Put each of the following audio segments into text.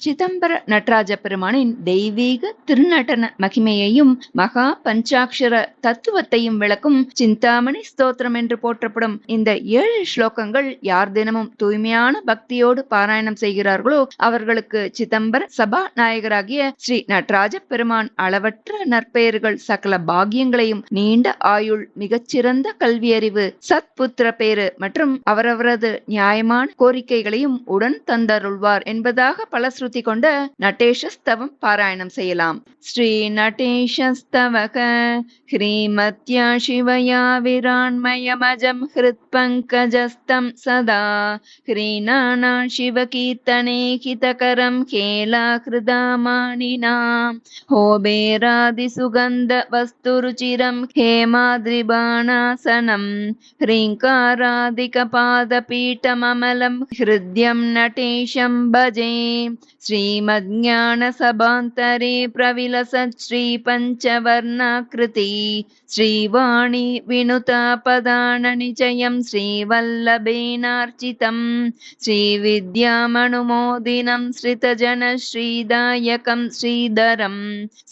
சிதம்பர நடராஜ பெருமானின் தெய்வீக திருநடன மகிமையையும் மகா பஞ்சாட்சர தத்துவத்தையும் விளக்கும் சிந்தாமணி ஸ்தோத்திரம் என்று போற்றப்படும் இந்த 7 ஸ்லோகங்கள் யார் தினமும் தூய்மையான பக்தியோடு பாராயணம் செய்கிறார்களோ அவர்களுக்கு சிதம்பர சபா நாயகராகிய ஸ்ரீ நடராஜ பெருமான் அளவற்ற நற்பெயர்கள், சகல பாக்கியங்களையும், நீண்ட ஆயுள், மிகச்சிறந்த கல்வியறிவு, சத்புத்திர பேரு மற்றும் அவரவரது நியாயமான கோரிக்கைகளையும் உடன் தந்தருள்வார் என்பதாக பலஸ்ருதி கொண்ட நட்டேஷஸ்தவம் பாராயணம் செய்யலாம். ஸ்ரீ நட்டேஷஸ்தவக ஹ்ரீமத்யா சிவயா விராண்மயமஜம் ஹிருத் பங்கஜஸ்தம் சதா ஹ்ரீநானா சிவகீர்த்தனே ஹிதகரம் கேலா ஹிருதாமானினாம் ஹோபேராதி சுகந்த வஸ்துருச்சிரம் ஹேமாத்ரிபாணாசனம் ह्रीङ्कारादिकपादपीठममलं हृद्यं नटेशं भजे। श्रीमज्ञानसभान्तरे प्रविलसत् श्रीपञ्चवर्णाकृति श्रीवाणी विनुतापदाननिचयं श्रीवल्लभेनार्चितं श्रीविद्यामनुमोदिनं श्रितजनश्रीदायकं श्रीधरं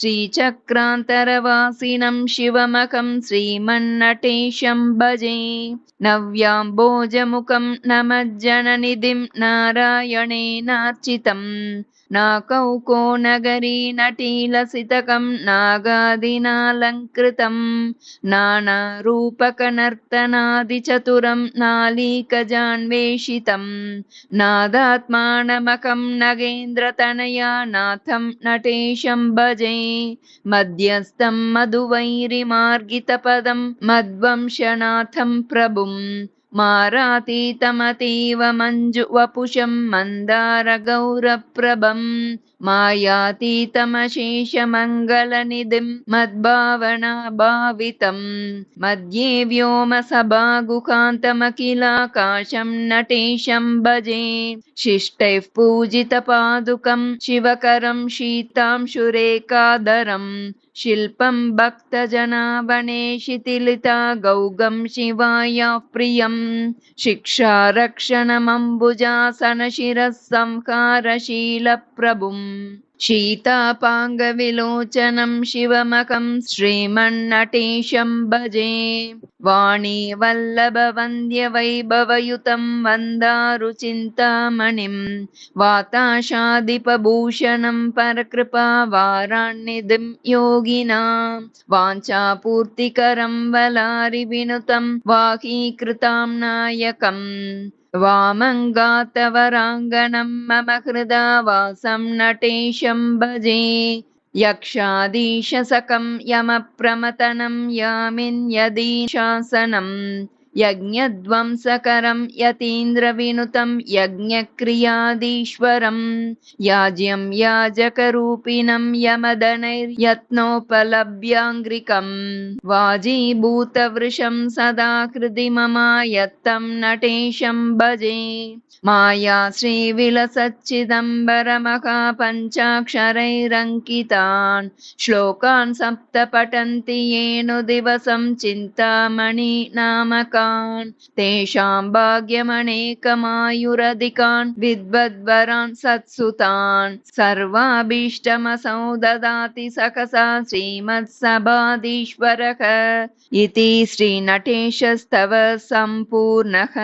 श्रीचक्रान्तरवासिनं शिवमकं श्रीमन्नटेशं भजे। नव्याम्बोजमुखं नमज्जननिधिं नारायणेनार्चितं नाकौको नगरी नटीलसितकं नागादिनालङ्कृतं नानारूपकनर्तनादिचतुरं नालीकजान्वेषितं नादात्मानमकं नगेन्द्रतनया नाथं नटेशं भजे। मध्यस्थं मधुवैरिमार्गितपदं मध्वंशनाथं प्रभुं मारातीतमतीव मञ्जुवपुषं मन्दारगौरप्रभं मायातीतमशेषमङ्गलनिधिं मद्भावनाभावितं मध्ये व्योमसभागुकान्तमखिलाकाशं नटेशं भजे। शिष्टैः पूजितपादुकं शिवकरं शीतांशुरेकाधरं शिल्पं भक्तजनावने शिथिलिता गौगं शिवाय प्रियं शिक्षारक्षणमम्बुजासनशिरः संहारशीलप्रभुं शीतापाङ्गविलोचनं शिवमकं श्रीमन्नटेशं भजे। वाणी वल्लभवन्द्यवैभवयुतं वन्दारुचिन्तामणिं वाताशादिपभूषणं परकृपावारान्निधिं योगिनां वाञ्छापूर्तिकरं वलारिविनुतं वाहीकृतां नायकम् वामङ्गातवराङ्गनं मम हृदा वासं नटेशं भजे। यक्षाधीशसकं यमप्रमथनं यामिन्यदीशासनं यज्ञध्वंसकरं यतीन्द्रविनुतं यज्ञक्रियाधीश्वरं याज्यं याजकरूपिणं यमदनैर्यत्नोपलभ्याङ्घ्रिकं वाजीभूतवृषं सदा हृदि ममायत्तं नटेशं भजे। माया श्रीविलसच्चिदम्बरमहापञ्चाक्षरैरङ्कितान् श्लोकान् सप्त पठन्ति येनु दिवसं चिन्तामणि नामकान् तेषां भाग्यमनेकमायुरधिकान् विद्वद्वरान् सत्सुतान् सर्वाभीष्टमसौ ददाति सकसा श्रीमत्सभाधीश्वरः इति श्रीनटेशस्तव सम्पूर्णः।